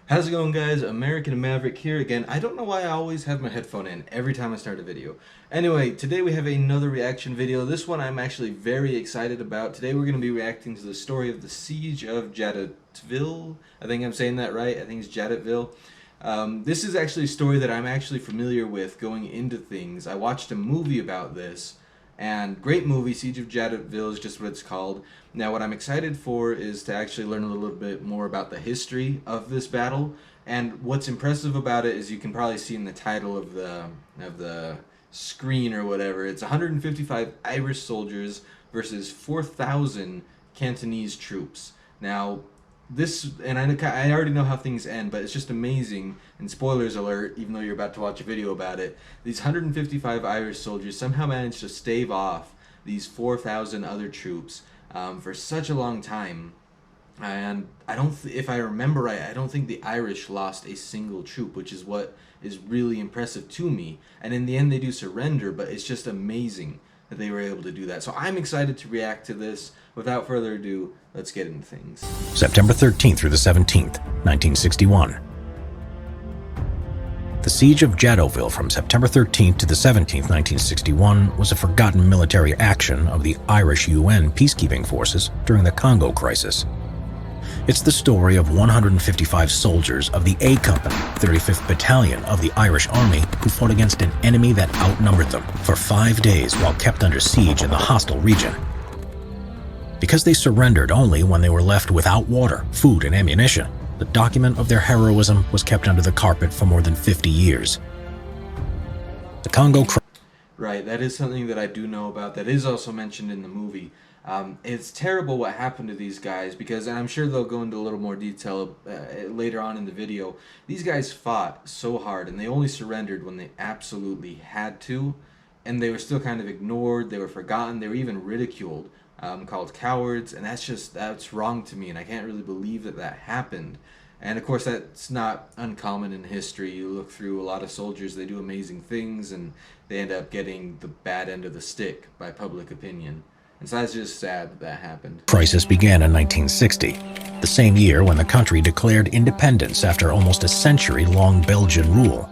How's it going, guys? American Maverick here again. I don't know why I always have my headphone in every time I start a video. Anyway, today we have another reaction video. This one I'm actually very excited about. Today we're going to be reacting to the story of the Siege of Jadotville. I think I'm saying that right. I think it's Jadotville. This is actually a story that I'm actually familiar with going into things. I watched a movie about this. And great movie, Siege of Jadotville is just what it's called. Now what I'm excited for is to actually learn a little bit more about the history of this battle. And what's impressive about it is you can probably see in the title of the screen or whatever. It's 155 Irish soldiers versus 4,000 Cantonese troops. Now this, and I already know how things end, but it's just amazing, and spoilers alert, even though you're about to watch a video about it, these 155 Irish soldiers somehow managed to stave off these 4,000 other troops for such a long time. And if I remember right, I don't think the Irish lost a single troop, which is what is really impressive to me. And in the end they do surrender, but it's just amazing that they were able to do that. So I'm excited to react to this. Without further ado, let's get into things. September 13th through the 17th, 1961. The Siege of Jadotville from September 13th to the 17th, 1961 was a forgotten military action of the Irish UN peacekeeping forces during the Congo crisis. It's the story of 155 soldiers of the A Company, 35th Battalion of the Irish Army, who fought against an enemy that outnumbered them for 5 days while kept under siege in the hostile region. Because they surrendered only when they were left without water, food, and ammunition, the document of their heroism was kept under the carpet for more than 50 years. The Congo Right, that is something that I do know about. That is also mentioned in the movie. It's terrible what happened to these guys because, and I'm sure they'll go into a little more detail later on in the video, these guys fought so hard and they only surrendered when they absolutely had to, and they were still kind of ignored, they were forgotten, they were even ridiculed, called cowards, and that's wrong to me, and I can't really believe that that happened. And of course that's not uncommon in history. You look through a lot of soldiers, they do amazing things and they end up getting the bad end of the stick by public opinion. And so that's just sad that that happened. Crisis began in 1960, the same year when the country declared independence after almost a century-long Belgian rule.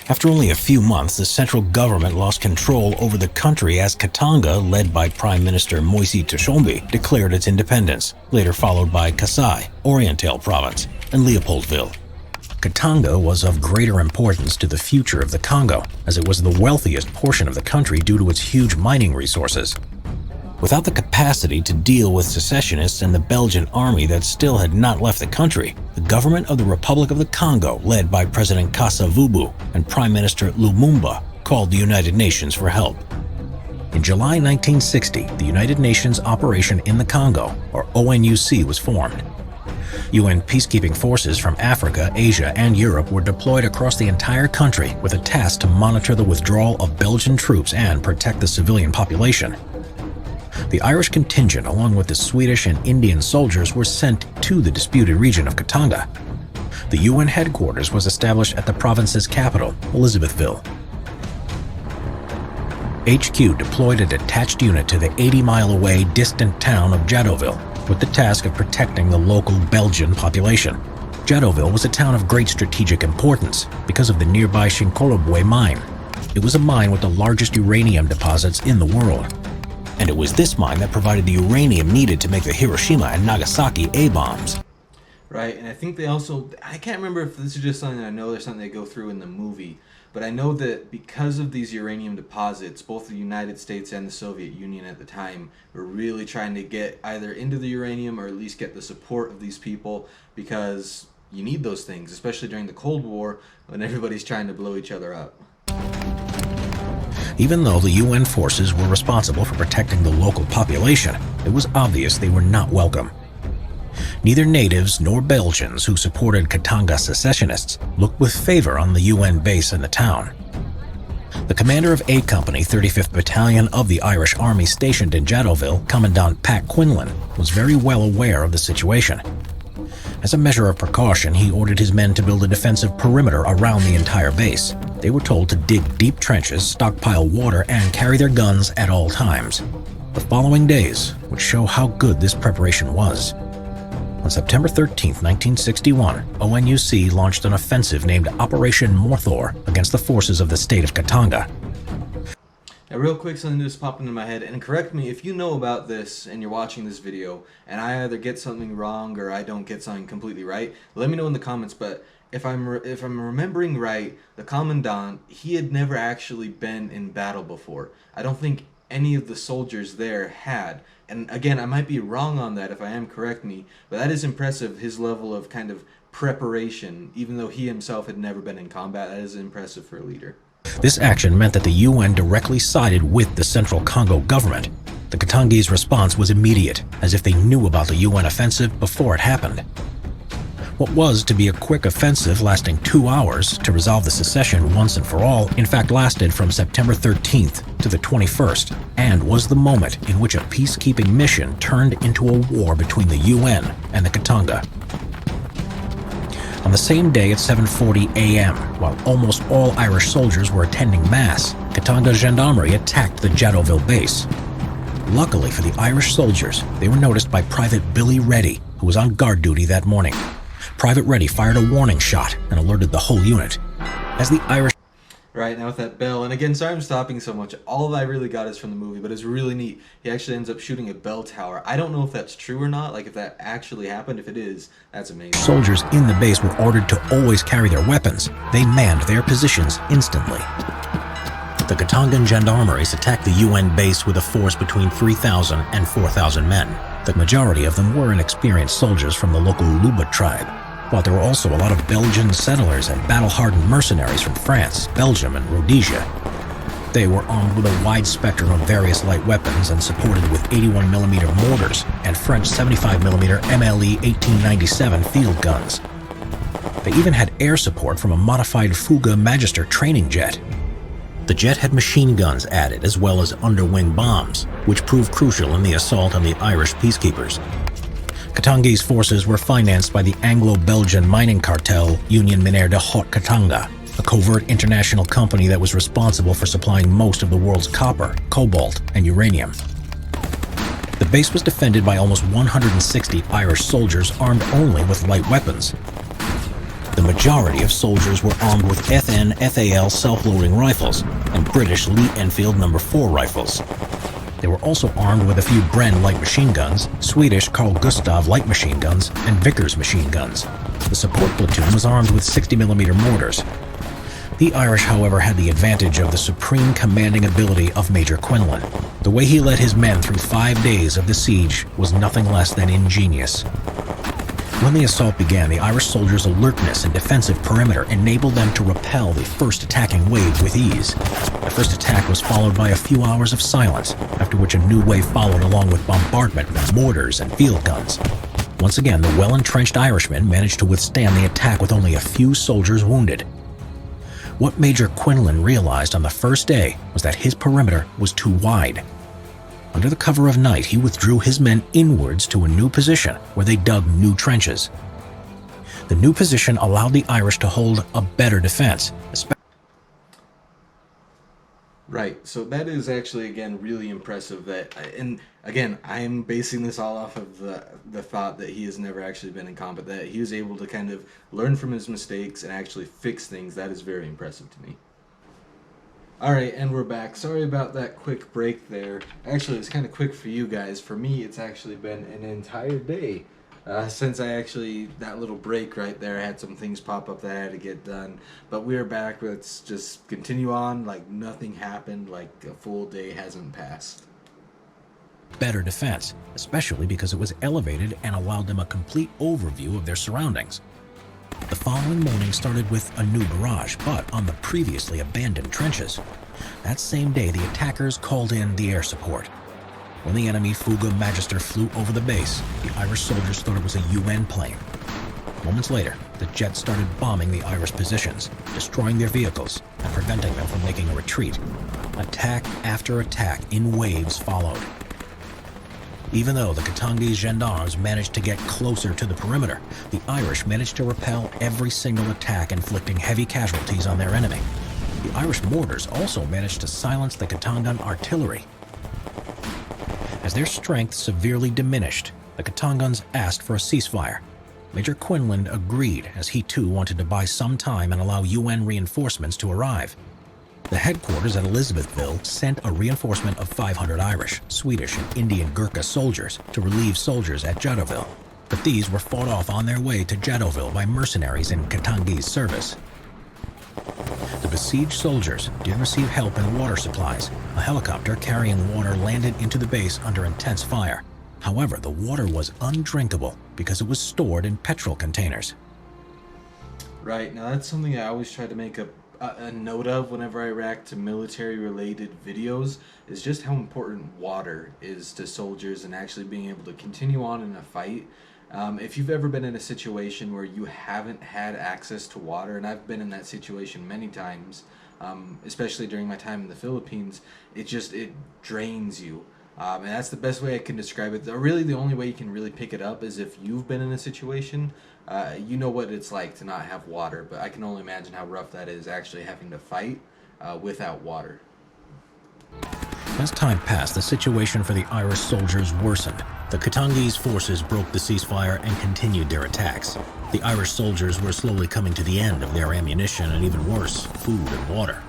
After only a few months, the central government lost control over the country as Katanga, led by Prime Minister Moise Tshombe, declared its independence, later followed by Kasai, Oriental Province, and Leopoldville. Katanga was of greater importance to the future of the Congo, as it was the wealthiest portion of the country due to its huge mining resources. Without the capacity to deal with secessionists and the Belgian army that still had not left the country, the government of the Republic of the Congo, led by President Kasavubu and Prime Minister Lumumba, called the United Nations for help. In July 1960, the United Nations Operation in the Congo, or ONUC, was formed. UN peacekeeping forces from Africa, Asia, and Europe were deployed across the entire country with a task to monitor the withdrawal of Belgian troops and protect the civilian population. The Irish contingent, along with the Swedish and Indian soldiers, were sent to the disputed region of Katanga. The UN headquarters was established at the province's capital, Elizabethville. HQ deployed a detached unit to the 80-mile-away distant town of Jadotville with the task of protecting the local Belgian population. Jadotville was a town of great strategic importance because of the nearby Shinkolobwe mine. It was a mine with the largest uranium deposits in the world. And it was this mine that provided the uranium needed to make the Hiroshima and Nagasaki A-bombs. Right, and I think they also, I can't remember if this is just something that I know there's something they go through in the movie, but I know that because of these uranium deposits, both the United States and the Soviet Union at the time were really trying to get either into the uranium or at least get the support of these people, because you need those things, especially during the Cold War when everybody's trying to blow each other up. Even though the UN forces were responsible for protecting the local population, it was obvious they were not welcome. Neither natives nor Belgians who supported Katanga secessionists looked with favor on the UN base in the town. The commander of A Company, 35th Battalion of the Irish Army stationed in Jadotville, Commandant Pat Quinlan, was very well aware of the situation. As a measure of precaution, he ordered his men to build a defensive perimeter around the entire base. They were told to dig deep trenches, stockpile water, and carry their guns at all times. The following days would show how good this preparation was. On September 13, 1961, ONUC launched an offensive named Operation Morthor against the forces of the state of Katanga. Now, real quick, something just popped into my head, and correct me if you know about this and you're watching this video, and I either get something wrong or I don't get something completely right. Let me know in the comments. But if I'm remembering right, the commandant, he had never actually been in battle before. I don't think any of the soldiers there had. And again, I might be wrong on that. If I am, correct me. But that is impressive, his level of kind of preparation, even though he himself had never been in combat. That is impressive for a leader. This action meant that the UN directly sided with the Central Congo government. The Katangese response was immediate, as if they knew about the UN offensive before it happened. What was to be a quick offensive lasting 2 hours to resolve the secession once and for all, in fact lasted from September 13th to the 21st, and was the moment in which a peacekeeping mission turned into a war between the UN and the Katanga. On the same day at 7:40 a.m., while almost all Irish soldiers were attending Mass, Katanga Gendarmerie attacked the Jadotville base. Luckily for the Irish soldiers, they were noticed by Private Billy Reddy, who was on guard duty that morning. Private Reddy fired a warning shot and alerted the whole unit. As the Irish... Right, now with that bell, and again, sorry I'm stopping so much. All I really got is from the movie, but it's really neat. He actually ends up shooting a bell tower. I don't know if that's true or not, like if that actually happened. If it is, that's amazing. Soldiers in the base were ordered to always carry their weapons. They manned their positions instantly. The Katangan gendarmeries attacked the UN base with a force between 3,000 and 4,000 men. The majority of them were inexperienced soldiers from the local Luba tribe, but there were also a lot of Belgian settlers and battle-hardened mercenaries from France, Belgium, and Rhodesia. They were armed with a wide spectrum of various light weapons and supported with 81mm mortars and French 75mm MLE 1897 field guns. They even had air support from a modified Fuga Magister training jet. The jet had machine guns added as well as underwing bombs, which proved crucial in the assault on the Irish peacekeepers. Katangese forces were financed by the Anglo-Belgian mining cartel Union Minière de Haute-Katanga, a covert international company that was responsible for supplying most of the world's copper, cobalt, and uranium. The base was defended by almost 160 Irish soldiers armed only with light weapons. The majority of soldiers were armed with FN FAL self-loading rifles and British Lee Enfield No. 4 rifles. They were also armed with a few Bren light machine guns, Swedish Carl Gustav light machine guns, and Vickers machine guns. The support platoon was armed with 60mm mortars. The Irish, however, had the advantage of the supreme commanding ability of Major Quinlan. The way he led his men through 5 days of the siege was nothing less than ingenious. When the assault began, the Irish soldiers' alertness and defensive perimeter enabled them to repel the first attacking wave with ease. The first attack was followed by a few hours of silence, after which a new wave followed along with bombardment with mortars and field guns. Once again, the well-entrenched Irishmen managed to withstand the attack with only a few soldiers wounded. What Major Quinlan realized on the first day was that his perimeter was too wide. Under the cover of night, he withdrew his men inwards to a new position where they dug new trenches. The new position allowed the Irish to hold a better defense. Right, so that is actually, again, really impressive. That, and again, I am basing this all off of the thought that he has never actually been in combat, that he was able to kind of learn from his mistakes and actually fix things. That is very impressive to me. Alright, and we're back. Sorry about that quick break there. Actually, it's kind of quick for you guys. For me, it's actually been an entire day since that little break right there, I had some things pop up that I had to get done. But we're back. Let's just continue on like nothing happened, like a full day hasn't passed. Better defense, especially because it was elevated and allowed them a complete overview of their surroundings. The following morning started with a new barrage, but on the previously abandoned trenches. That same day, the attackers called in the air support. When the enemy Fuga Magister flew over the base, the Irish soldiers thought it was a UN plane. Moments later, the jet started bombing the Irish positions, destroying their vehicles and preventing them from making a retreat. Attack after attack in waves followed. Even though the Katangese gendarmes managed to get closer to the perimeter, the Irish managed to repel every single attack, inflicting heavy casualties on their enemy. The Irish mortars also managed to silence the Katangan artillery. As their strength severely diminished, The Katangans asked for a ceasefire. Major Quinlan agreed, as he too wanted to buy some time and allow UN reinforcements to arrive. The headquarters at Elizabethville sent a reinforcement of 500 Irish, Swedish, and Indian Gurkha soldiers to relieve soldiers at Jadotville, but these were fought off on their way to Jadotville by mercenaries in Katangese service. The besieged soldiers did receive help and water supplies. A helicopter carrying water landed into the base under intense fire. However, the water was undrinkable because it was stored in petrol containers. Right, now that's something I always try to make a note of whenever I react to military-related videos, is just how important water is to soldiers and actually being able to continue on in a fight. If you've ever been in a situation where you haven't had access to water, and I've been in that situation many times, especially during my time in the Philippines, it drains you. And that's the best way I can describe it. Really, the only way you can really pick it up is if you've been in a situation. You know what it's like to not have water, but I can only imagine how rough that is actually having to fight without water. As time passed, the situation for the Irish soldiers worsened. The Katangese forces broke the ceasefire and continued their attacks. The Irish soldiers were slowly coming to the end of their ammunition and, even worse, food and water.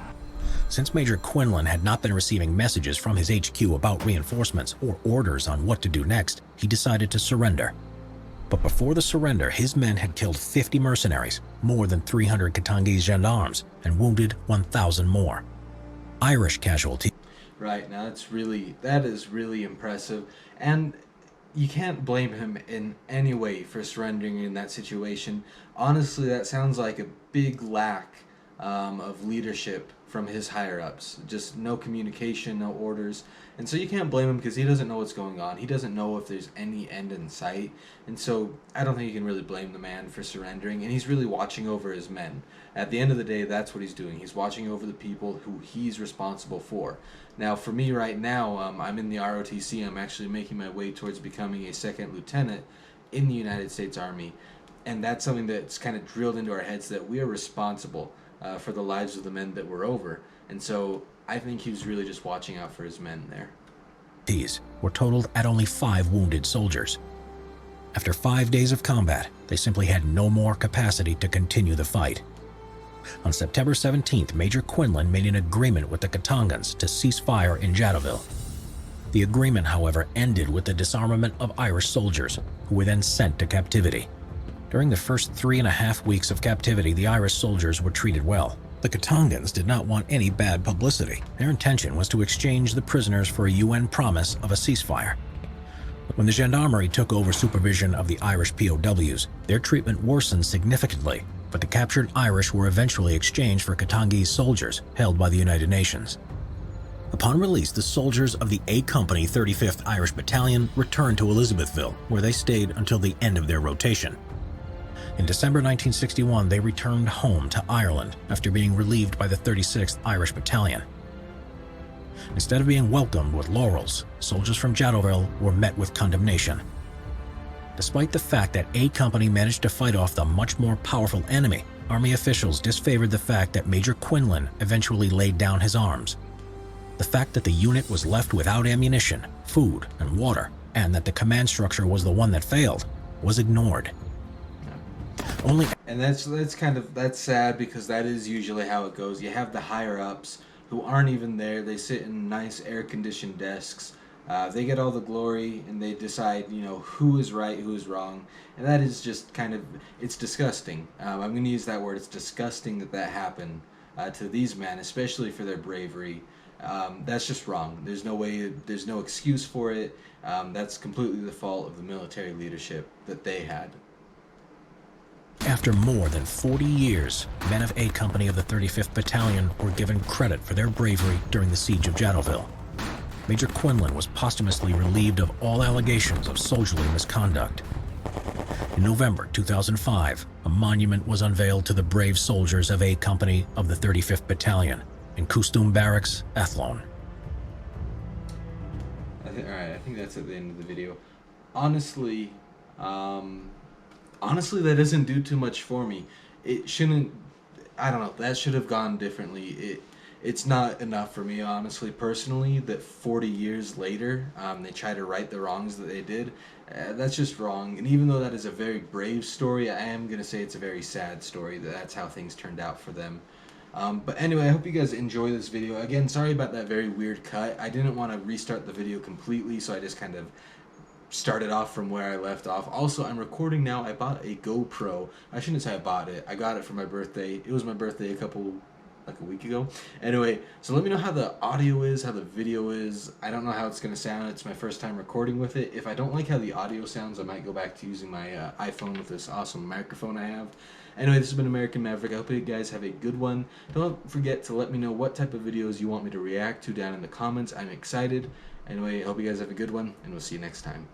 Since Major Quinlan had not been receiving messages from his HQ about reinforcements or orders on what to do next, he decided to surrender. But before the surrender, his men had killed 50 mercenaries, more than 300 Katangese gendarmes, and wounded 1,000 more. Irish casualties. Right, now that is really impressive, and you can't blame him in any way for surrendering in that situation. Honestly, that sounds like a big lack of leadership from his higher-ups. Just no communication, no orders. And so you can't blame him because he doesn't know what's going on. He doesn't know if there's any end in sight. And so I don't think you can really blame the man for surrendering. And he's really watching over his men. At the end of the day, that's what he's doing. He's watching over the people who he's responsible for. Now, for me right now, I'm in the ROTC. I'm actually making my way towards becoming a second lieutenant in the United States Army. And that's something that's kind of drilled into our heads, that we are responsible for the lives of the men that we're over. And so I think he was really just watching out for his men there. These were totaled at only 5 wounded soldiers. After 5 days of combat, they simply had no more capacity to continue the fight. On September 17th, Major Quinlan made an agreement with the Katangans to cease fire in Jadotville. The agreement, however, ended with the disarmament of Irish soldiers, who were then sent to captivity. During the first 3.5 weeks of captivity, the Irish soldiers were treated well. The Katangans did not want any bad publicity. Their intention was to exchange the prisoners for a UN promise of a ceasefire. When the gendarmerie took over supervision of the Irish POWs, their treatment worsened significantly, but the captured Irish were eventually exchanged for Katangese soldiers held by the United Nations. Upon release, the soldiers of the A Company 35th Irish Battalion returned to Elizabethville, where they stayed until the end of their rotation. In December 1961, they returned home to Ireland after being relieved by the 36th Irish Battalion. Instead of being welcomed with laurels, soldiers from Jadotville were met with condemnation. Despite the fact that A Company managed to fight off the much more powerful enemy, Army officials disfavored the fact that Major Quinlan eventually laid down his arms. The fact that the unit was left without ammunition, food, and water, and that the command structure was the one that failed, was ignored. And that's sad, because that is usually how it goes. You have the higher ups who aren't even there. They sit in nice air-conditioned desks. They get all the glory, and they decide, who is right, who is wrong. And that is just it's disgusting. I'm going to use that word. It's disgusting that happened to these men, especially for their bravery. That's just wrong. There's no excuse for it. That's completely the fault of the military leadership that they had. After more than 40 years, men of A Company of the 35th Battalion were given credit for their bravery during the siege of Jadotville. Major Quinlan was posthumously relieved of all allegations of soldierly misconduct. In November 2005, a monument was unveiled to the brave soldiers of A Company of the 35th Battalion in Costume Barracks, Athlone. Alright, I think that's at the end of the video. Honestly, that doesn't do too much for me. It shouldn't, I don't know, that should have gone differently. It's not enough for me, honestly, personally, that 40 years later, they try to right the wrongs that they did. That's just wrong. And even though that is a very brave story, I am going to say it's a very sad story. That's how things turned out for them. But anyway, I hope you guys enjoy this video. Again, sorry about that very weird cut. I didn't want to restart the video completely, so I just kind of started off from where I left off. Also, I'm recording now. I bought a GoPro. I shouldn't say I bought it. I got it for my birthday. It was my birthday like a week ago. Anyway, so let me know how the audio is, how the video is. I don't know how it's going to sound. It's my first time recording with it. If I don't like how the audio sounds, I might go back to using my iPhone with this awesome microphone I have. Anyway, this has been American Maverick. I hope you guys have a good one. Don't forget to let me know what type of videos you want me to react to down in the comments. I'm excited. Anyway, I hope you guys have a good one, and we'll see you next time.